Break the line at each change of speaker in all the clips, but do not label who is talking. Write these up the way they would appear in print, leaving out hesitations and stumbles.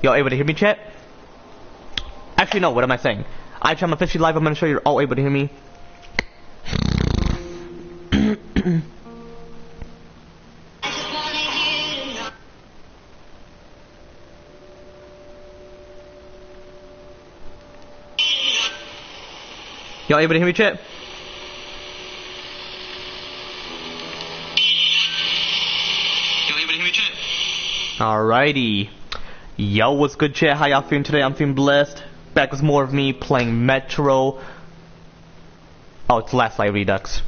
Y'all able to hear me, chat? Actually, no, what am I saying? I'm officially live. I'm gonna show you're all able to hear me. Y'all able to hear me, chat? Y'all able to hear me, chat? Alrighty. Yo, what's good, chat? How y'all feeling today? I'm feeling blessed. Back with more of me playing Metro. Oh, it's Last Light Redux.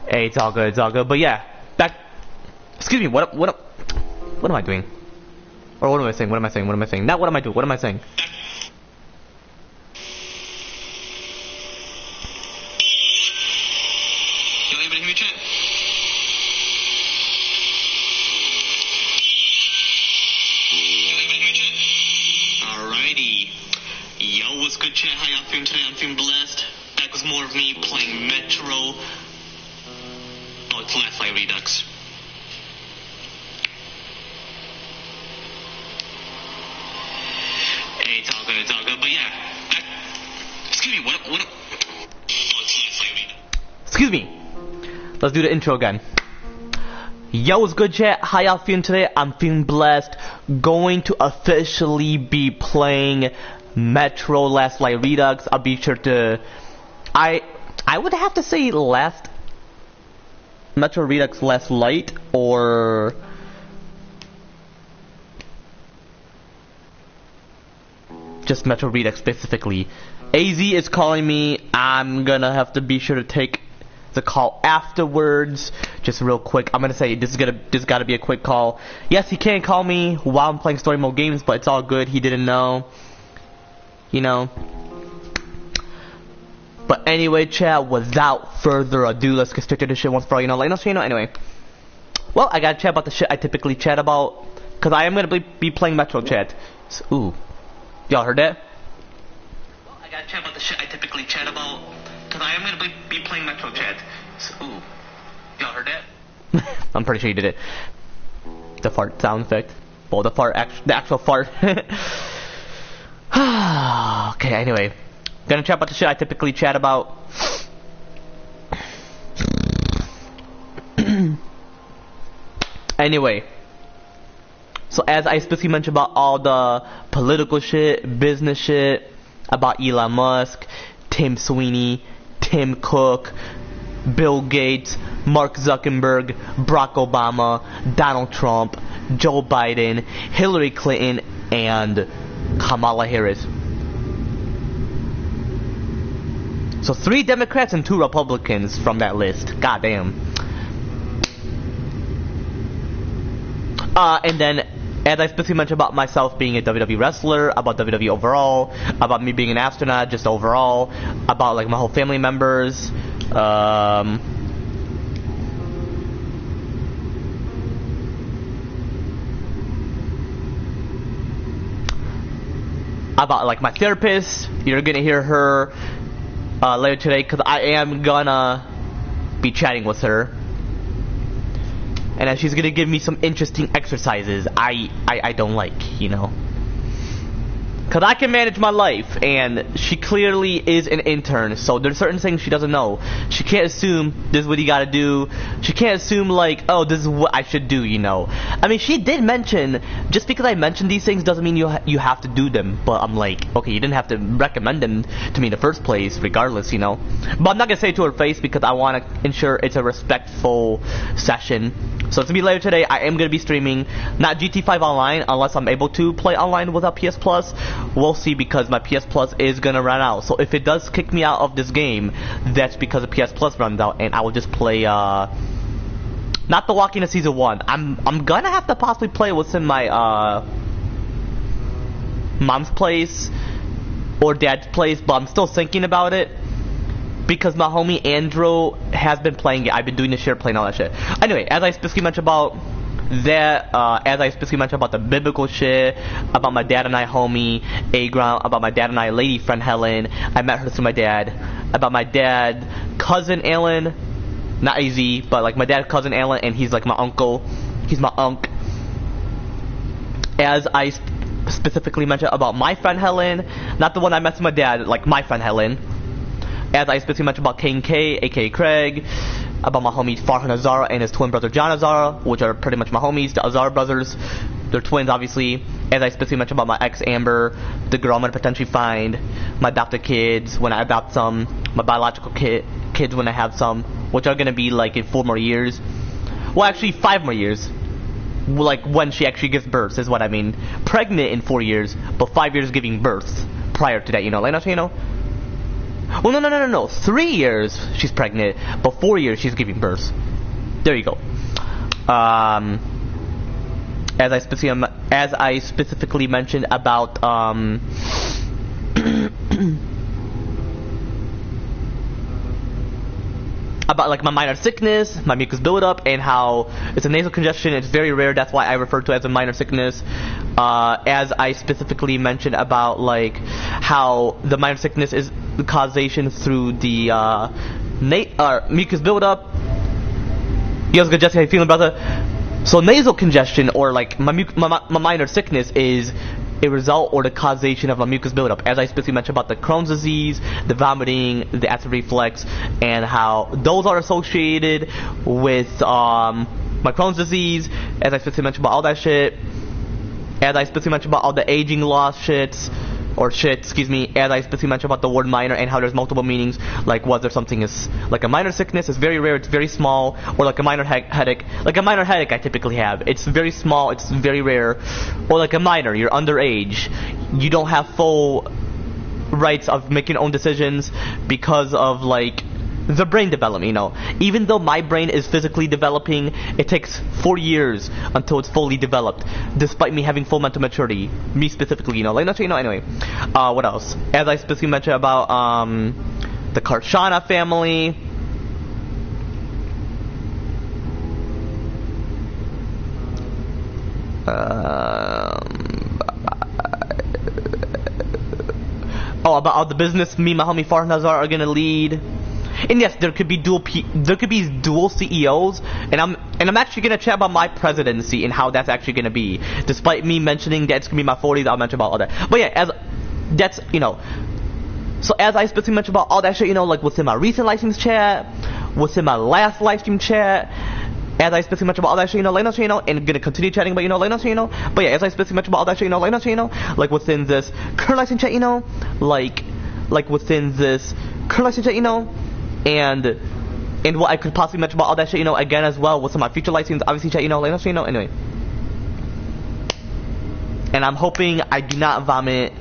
Hey, it's all good, it's all good. But yeah, back. Excuse me, what am I doing? Or what am I saying? What am I saying? What am I saying? Not what am I doing? What am I saying? Y'all able to hear me, chat? Alrighty. Yo, what's good, chat? How y'all feeling today? I'm feeling blessed. Back with more of me playing Metro. Oh, it's Last Light Redux. Hey, it's all good, but yeah. Excuse me, what? Oh, it's Last Light Redux. Excuse me. Let's do the intro again. Yo, what's good, chat? How y'all feeling today? I'm feeling blessed. Going to officially be playing Metro Last Light Redux. I'll be sure to... I would have to say Metro Redux Last Light, or... just Metro Redux specifically. AZ is calling me. I'm gonna have to be sure to take the call afterwards. Just real quick, I'm gonna say this gotta be a quick call. Yes, he can call me while I'm playing story mode games, but it's all good. He didn't know, you know. But anyway, chat, without further ado, let's get straight to the shit once for all, you know. Like, no, so you know, anyway. Well, I gotta chat about the shit I typically chat about, cause I am gonna be playing Metro, chat. So, ooh, y'all heard that? Well, I gotta chat about the shit I typically chat about, cause I am gonna be playing Metro, chat. So, ooh, y'all heard that? I'm pretty sure you did it. The fart sound effect. Well, the actual fart. Okay, anyway. Gonna chat about the shit I typically chat about. Anyway. So as I specifically mentioned about all the political shit, business shit, about Elon Musk, Tim Sweeney, Tim Cook, Bill Gates, Mark Zuckerberg, Barack Obama, Donald Trump, Joe Biden, Hillary Clinton, and Kamala Harris. So 3 Democrats and 2 Republicans from that list. Goddamn. And then, as I specifically mentioned about myself being a WWE wrestler, about WWE overall, about me being an astronaut just overall, about like my whole family members, about like my therapist. You're gonna hear her later today, because I am gonna be chatting with her, and she's gonna give me some interesting exercises I don't like, you know, because I can manage my life, and she clearly is an intern, so there's certain things she doesn't know. She can't assume this is what you gotta do. She can't assume like, oh, this is what I should do, you know. I mean, she did mention, just because I mentioned these things doesn't mean you have to do them, but I'm like, okay, you didn't have to recommend them to me in the first place, regardless, you know. But I'm not gonna say it to her face, because I want to ensure it's a respectful session. So it's gonna be later today. I am gonna be streaming, not GT5 online, unless I'm able to play online without PS Plus. We'll see, because my PS Plus is gonna run out. So if it does kick me out of this game, that's because the PS Plus runs out, and I will just play not The Walking Dead Season 1. I'm gonna have to possibly play what's in my mom's place or dad's place, but I'm still thinking about it, because my homie Andrew has been playing it. I've been doing the share playing all that shit. Anyway, as I specifically mentioned about that, as I specifically mentioned about the biblical shit, about my dad and I homie Agron, about my dad and I lady friend Helen, I met her through my dad, about my dad cousin Alan, not AZ, but like my dad's cousin Alan, and he's like my uncle. He's my unc. As I specifically mentioned about my friend Helen, not the one I met with my dad, like my friend Helen. As I specifically mentioned about K, a.k.a. Craig, about my homie Farhan Azara and his twin brother John Azara, which are pretty much my homies, the Azara brothers. They're twins, obviously. As I specifically mentioned about my ex Amber, the girl I'm gonna potentially find, my adopted kids when I adopt some, my biological kids when I have some, which are gonna be like in 4 more years. Well, actually 5 more years. Like when she actually gives birth is what I mean. Pregnant in 4 years, but 5 years giving birth prior to that, you know. Like, you know. Well, no. 3 years she's pregnant, but 4 years she's giving birth. There you go. As I specifically mentioned about about like my minor sickness, my mucus buildup, and how it's a nasal congestion. It's very rare. That's why I refer to it as a minor sickness. As I specifically mentioned about like how the minor sickness is the causation through the mucus buildup. You guys good, Jesse? How you feeling, brother? So nasal congestion, or like my minor sickness, is a result or the causation of a mucus buildup. As I specifically mentioned about the Crohn's disease, the vomiting, the acid reflux, and how those are associated with my Crohn's disease. As I specifically mentioned about all that shit. As I specifically mentioned about all the aging loss shit. Excuse me, as I specifically mentioned about the word minor and how there's multiple meanings, like was there something is like a minor sickness, it's very rare, it's very small, or like a minor headache, like a minor headache I typically have, it's very small, it's very rare, or like a minor, you're underage, you don't have full rights of making your own decisions because of like the brain development, you know. Even though my brain is physically developing, it takes 4 years until it's fully developed, despite me having full mental maturity. Me specifically, you know. Like, not you know. Anyway, what else? As I specifically mentioned about the Karshana family. About all the business me and my homie Farhan Nazar are gonna lead. And yes, there could be dual CEOs, and I'm actually gonna chat about my presidency and how that's actually gonna be. Despite me mentioning that it's gonna be my 40s, I'll mention about all that. But yeah, as that's, you know. So as I specifically mentioned about all that shit, you know, like within my recent live stream chat, within my last live stream chat. As I specifically mentioned about all that shit, you know, like, you know, and gonna continue chatting about, you know, like, you know. But yeah, as I specifically mentioned about all that shit, you know, like, you know, like within this current live stream chat, you know, like within this current live stream chat, you know. And what I could possibly mention about all that shit, you know, again as well with some of my future live streams, obviously chat, you know, like, you know, anyway. And I'm hoping I do not vomit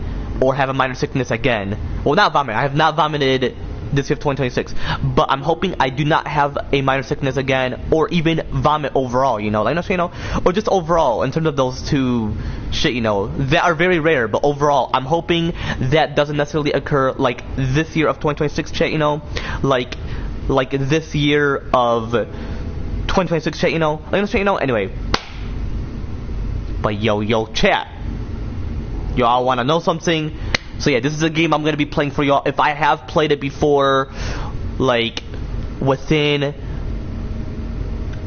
or have a minor sickness again. Well, not vomit. I have not vomited this year of 2026, but I'm hoping I do not have a minor sickness again, or even vomit overall, you know, like, you know, or just overall in terms of those two shit, you know, that are very rare. But overall, I'm hoping that doesn't necessarily occur like this year of 2026 chat, you know, like this year of 2026 chat, you know, like, you know, anyway. But yo chat, y'all wanna know something? So yeah, this is a game I'm gonna be playing for y'all. If I have played it before, like within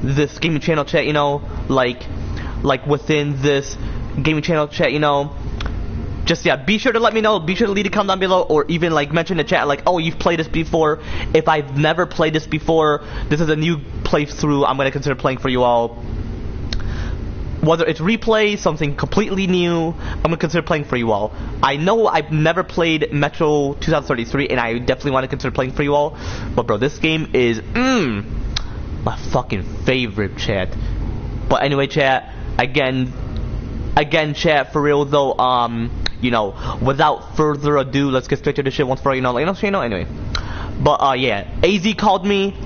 this gaming channel chat, you know, like within this gaming channel chat, you know, just yeah, be sure to let me know. Be sure to leave a comment down below, or even like mention in the chat like, oh, you've played this before. If I've never played this before, this is a new playthrough I'm gonna consider playing for you all. Whether it's replay, something completely new, I'm gonna consider playing for you all. I know I've never played Metro 2033, and I definitely want to consider playing for you all. But bro, this game is my fucking favorite, chat. But anyway, chat, again, chat, for real though. You know, without further ado, let's get straight to the shit once for all, you know, like, you know, anyway. But yeah, AZ called me.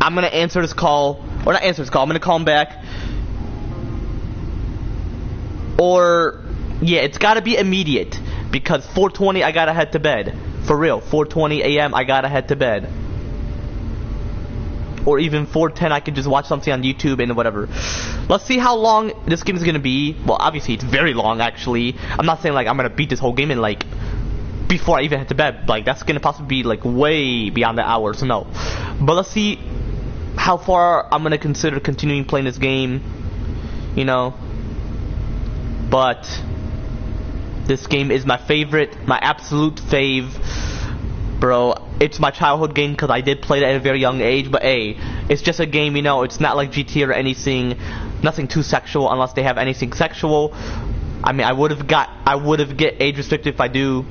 I'm gonna answer this call, or not answer this call. I'm gonna call him back. Or, yeah, it's gotta be immediate, because 4:20 I gotta head to bed. For real, 4:20 a.m. I gotta head to bed. Or even 4:10 I could just watch something on YouTube and whatever. Let's see how long this game is gonna be. Well, obviously it's very long, actually. I'm not saying like I'm gonna beat this whole game in like before I even head to bed. Like, that's gonna possibly be like way beyond the hour, so no. But let's see how far I'm gonna consider continuing playing this game, you know. But this game is my favorite, my absolute fave, bro. It's my childhood game because I did play it at a very young age. But hey, it's just a game, you know. It's not like GTA or anything, nothing too sexual unless they have anything sexual. I mean, I would have get age restricted if I do,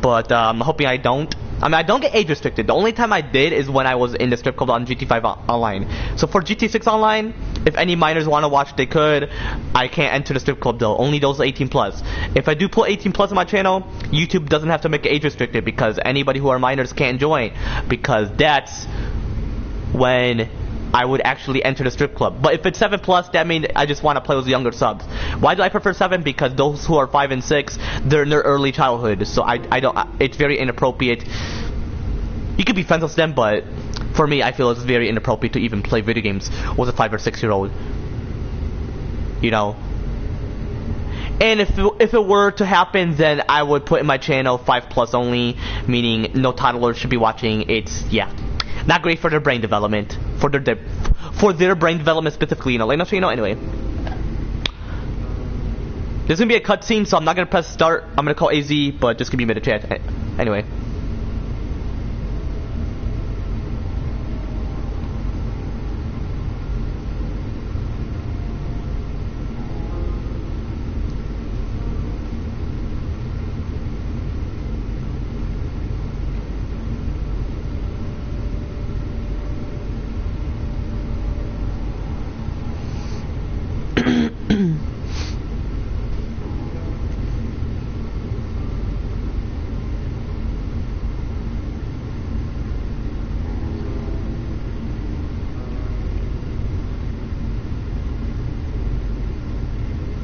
but I'm hoping I don't. I mean, I don't get age restricted. The only time I did is when I was in the strip club on GTA 5 Online. So for GTA 6 Online, if any minors want to watch, they could. I can't enter the strip club though. Only those 18 plus. If I do put 18 plus on my channel, YouTube doesn't have to make it age restricted because anybody who are minors can't join, because that's when I would actually enter the strip club. But if it's 7 plus, that means I just want to play with younger subs. Why do I prefer 7? Because those who are 5 and 6, they're in their early childhood. So I don't. It's very inappropriate. You could be friends with them, but for me, I feel it's very inappropriate to even play video games with a 5 or 6 year old. You know. And if it were to happen, then I would put in my channel 5 plus only, meaning no toddlers should be watching. It's not great for their brain development, for their brain development specifically, you know. Like, so you know, anyway. There's gonna be a cutscene, so I'm not gonna press start. I'm gonna call AZ, but just give me a minute to chat. Anyway.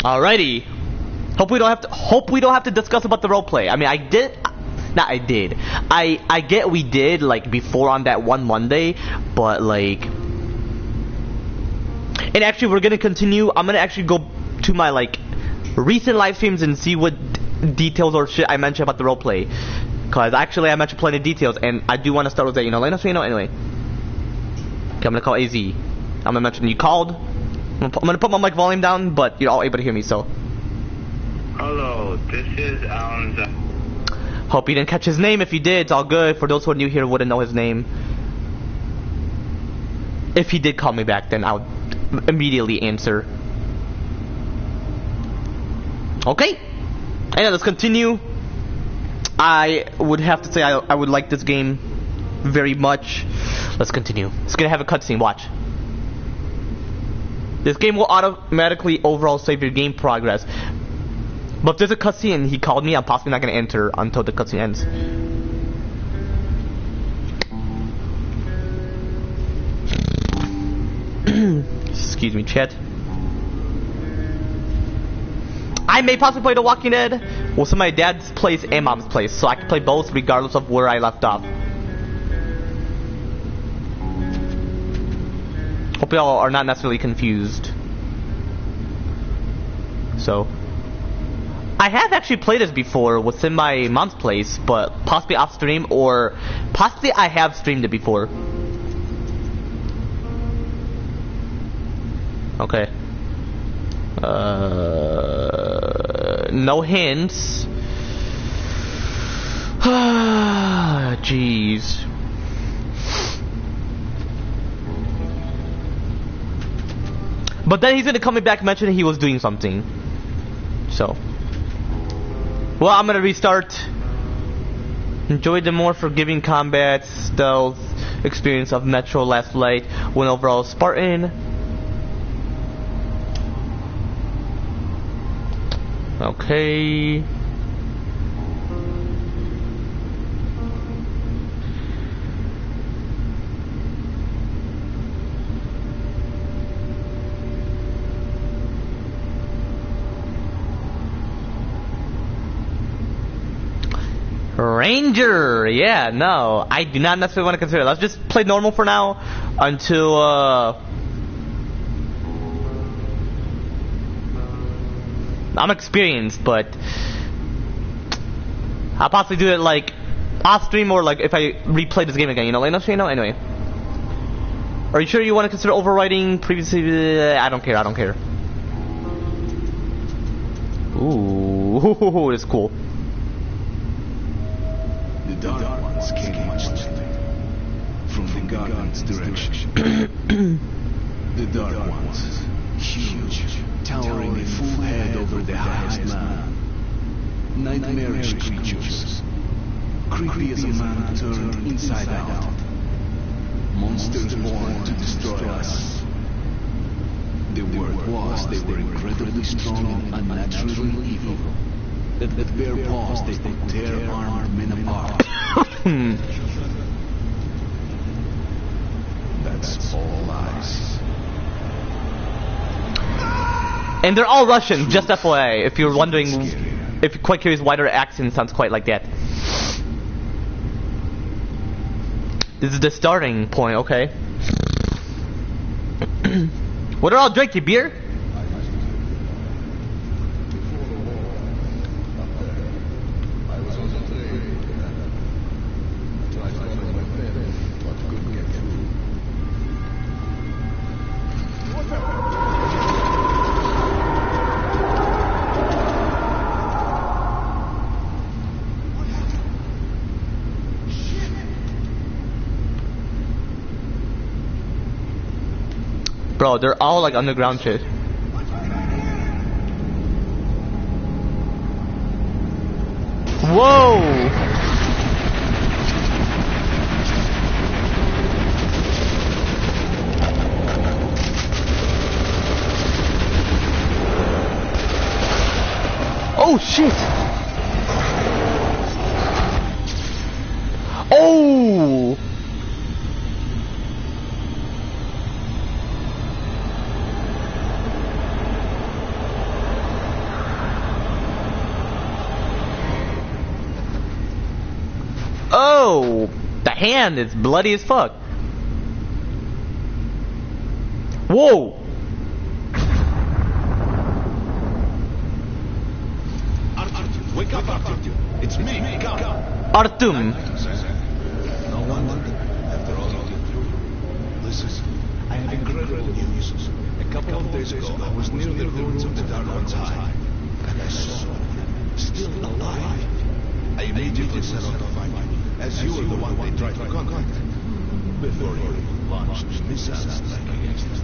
Alrighty. Hope we don't have to discuss about the roleplay. I mean, I get we did like before on that one Monday, but like, and actually we're gonna continue. I'm gonna actually go to my like recent live streams and see what details or shit I mentioned about the roleplay, cause actually I mentioned plenty of details, and I do want to start with that. You know, let us know. Anyway, okay, I'm gonna call AZ. I'm gonna mention you called. I'm gonna put my mic volume down, but you're all able to hear me, so.
Hello, this is Alan.
Hope you didn't catch his name. If you did, it's all good. For those who are new here, wouldn't know his name. If he did call me back, then I would immediately answer. Okay. Anyway, let's continue. I would have to say I would like this game very much. Let's continue. It's gonna have a cutscene. Watch. This game will automatically overall save your game progress. But if there's a cutscene and he called me, I'm possibly not going to enter until the cutscene ends. Excuse me, chat. I may possibly play The Walking Dead with my dad's place and mom's place, so I can play both regardless of where I left off. Hope y'all are not necessarily confused. So, I have actually played this before within my mom's place, but possibly off stream, or possibly I have streamed it before. Okay. No hints. Jeez. But then he's gonna come back mentioning he was doing something. So. Well, I'm gonna restart. Enjoy the more forgiving combat, stealth experience of Metro Last Light, when overall Spartan. Okay. Ranger, yeah, no, I do not necessarily want to consider it. Let's just play normal for now until I'm experienced, but I'll possibly do it like off stream or like if I replay this game again, you know, anyway. Are you sure you want to consider overwriting previously? I don't care, Ooh, it's cool.
The dark ones came much later, from the garden's direction. The dark ones, huge, towering a full head over the highest man. Nightmarish creatures, creepy as a man turned inside out. Monsters born to destroy us. The word was they were incredibly strong and unnaturally evil. That with bare paws they could tear armed men apart. That's all lies.
And they're all Russian, just FYI, if you're wondering, if you're quite curious why their accent sounds quite like that. This is the starting point, okay. What are all drinking? Beer? Bro, they're all like underground shit. Whoa! Oh shit! Oh! Oh, the hand is bloody as fuck. Whoa.
Artyom, wake up, Artyom. It's me, come.
Artyom.
No wonder, after all you get through. Listen, I have incredible news. A couple of days ago, I was near the ruins of the Dark One's Hive, and I saw one, still alive. I immediately set out to find you, as you were the one they tried to contact, before you launched missiles like against us.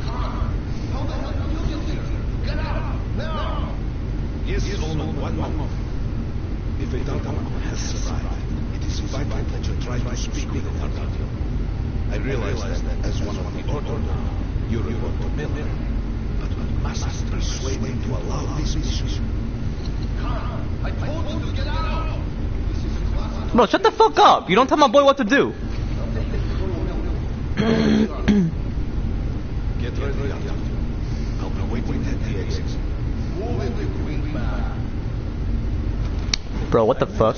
How the hell did you get here? Get out! Now! Yes, only one moment. If a Dark One has survived, it is vital that you try to speak with it, Artyom. I realize that as one of the Order now, you report to Miller, but we must persuade him to allow this mission. I told you to get out!
Bro, shut the fuck up. You don't tell my boy what to do.
Get ready, I'll be waiting at the exit.
Bro, what the fuck?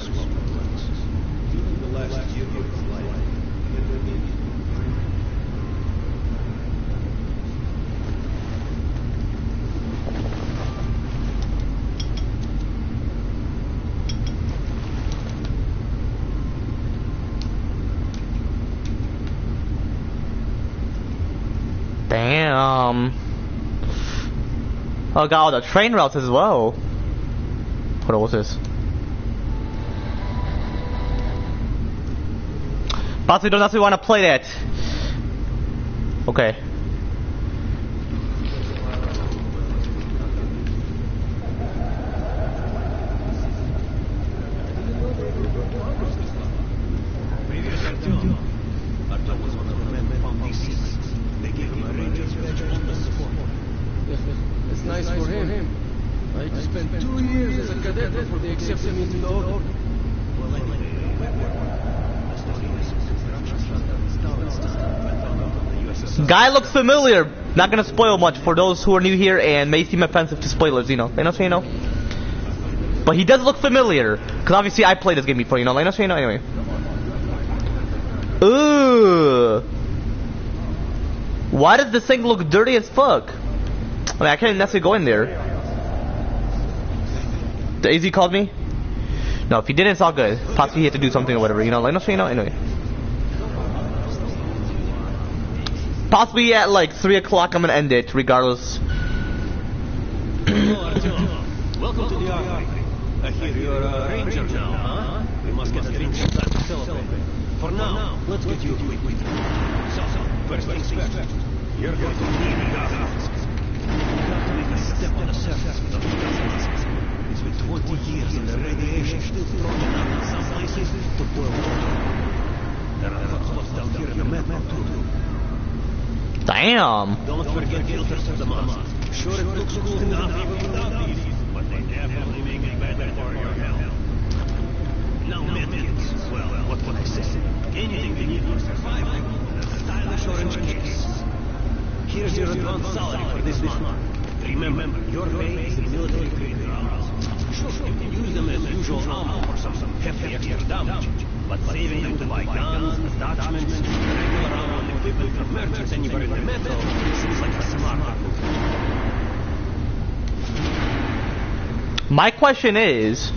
Damn. Oh, got all the train routes as well. What was this? Possibly don't necessarily want to play that. Okay.
It's nice for him. I spent 2 years as a cadet before they accepted me into the order. Well, anyway,
Guy looks familiar. Not gonna spoil much for those who are new here and may seem offensive to spoilers, you know. But he does look familiar. Because obviously I played this game before, you know. Anyway. Ooh. Why does this thing look dirty as fuck? I mean, I can't necessarily go in there. The AZ called me. No, if he didn't, it's all good. Possibly he had to do something or whatever, you know, like, no, so you know, anyway. Possibly at like 3 o'clock I'm gonna end it, regardless.
Welcome to the army. I hear you're a ranger now, huh? We must get a drink sometime to celebrate. For now, let's get you equipped. So, first things first. You're going to need a gas mask. You got to make a step on the surface without the gas mask. It's been 20 years and the radiation still throwing out in some places to boil water. There are hotspots down here in the map too.
Damn.
Don't forget filters for the mask. Sure, it looks cool enough even without these, but they definitely make it better for your health. Now, medkits. Well, what can I say? Anything you need for survival in a stylish orange case. Here's your advance salary for this month. Remember, your pay is in military-grade rounds. Sure, you can use them as usual ammo for some hefty extra damage, but saving them to buy guns, attachments, regular ammo and equipment from merchants anywhere in the metro seems like a smart move.
My question is,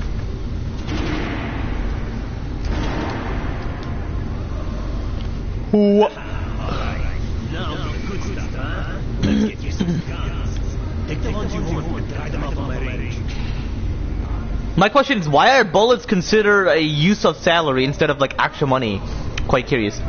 Alright, now for the good stuff, huh? Let's get you some guns. Take the ones you want and try them out on my range.
my question is, why are bullets considered a use of salary instead of like actual money? Quite curious.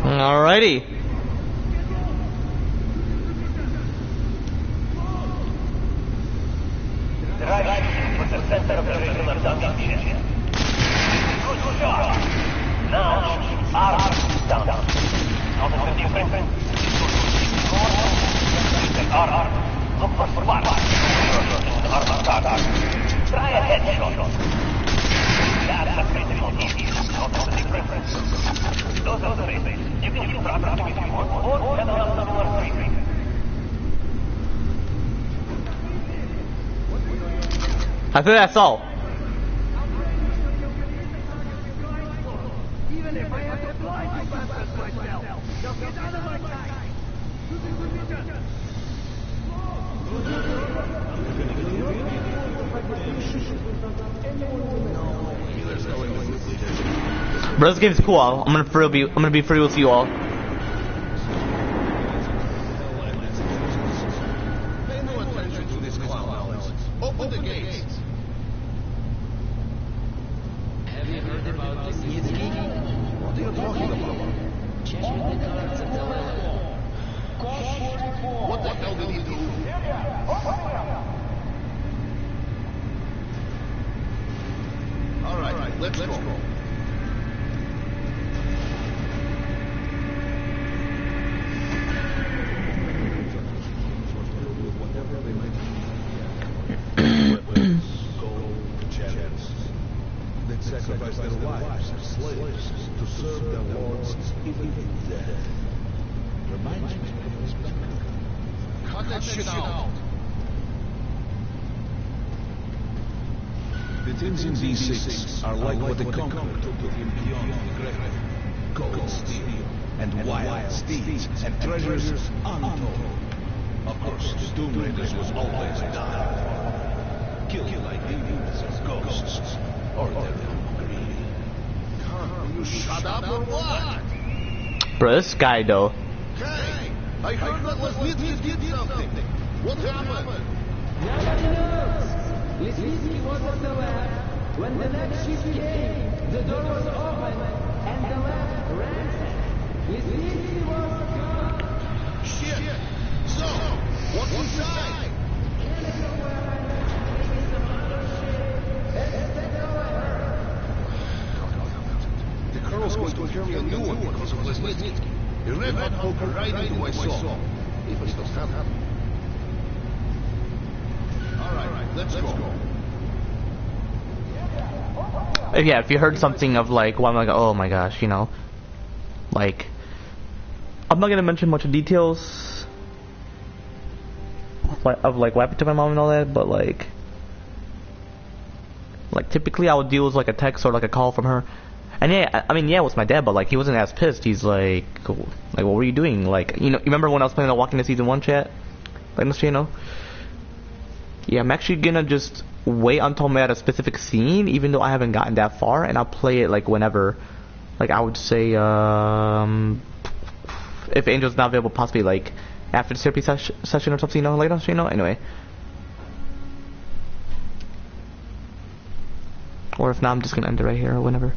Alrighty. I think that's all.
Even if I have to fly to bypass myself, just get out of my sight.
Bro, this game's cool. I'm gonna be free with you all.
Pay no attention to this clown, Alex. Open the gates.
Have you heard about this Yitzki?
What are you talking about?
Check the cards at the left.
What the hell did he do? All right, let's go. Sacrifice their lives as slaves to serve their lords even in death. Reminds me of his back. Cut that shit out! The things in D6 are like what the Conqueror took with him beyond the grave. Gold, steel, and wild steeds, and treasures untold. Of course, the Doom Raiders was always dying. Killed like demons as ghosts, or they're you shut up or what?
Bro, this guy though.
Hey, I heard that Lesnitsky did something. What happened?
Nobody knows. Lesnitsky was at the lab. When the next shift came, the door was open, and the lab ransacked. Lesnitsky was gone.
Shit. So, what's inside?
Chemical weapons, maybe some other shit. That's all I heard.
carry a new one because of Lesnitsky. He ran that poker right into my soul. It was still happening. All right, let's go.
Yeah, if you heard something of like, well, I'm like, oh my gosh, you know, like, I'm not gonna mention much of details of like what happened to my mom and all that, but like typically I would deal with like a text or like a call from her, and yeah, I mean, yeah, it was my dad, but like he wasn't as pissed. He's like, what were you doing? Like, you know, you remember when I was playing the Walking Dead Season 1 chat? Like, this, you know? Yeah, I'm actually gonna just wait until I'm at a specific scene, even though I haven't gotten that far, and I'll play it like whenever. Like, I would say, if Angel's not available, possibly like after the therapy session or something, you know, like, you know, anyway. Or if not, I'm just gonna end it right here or whenever.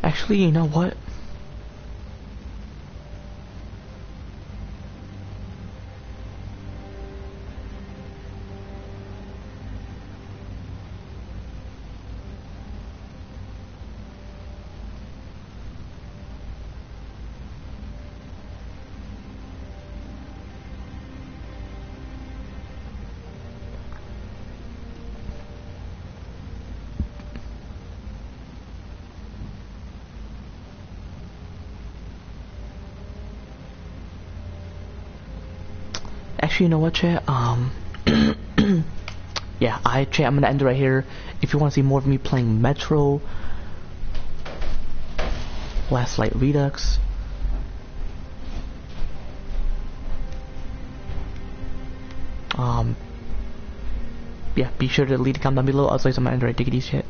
Actually, you know what? Actually, you know what, chat? Yeah, chat, I'm gonna end it right here. If you want to see more of me playing Metro, Last Light Redux, yeah, be sure to leave a comment down below. Otherwise, I'm gonna end it right. Take it easy, chat.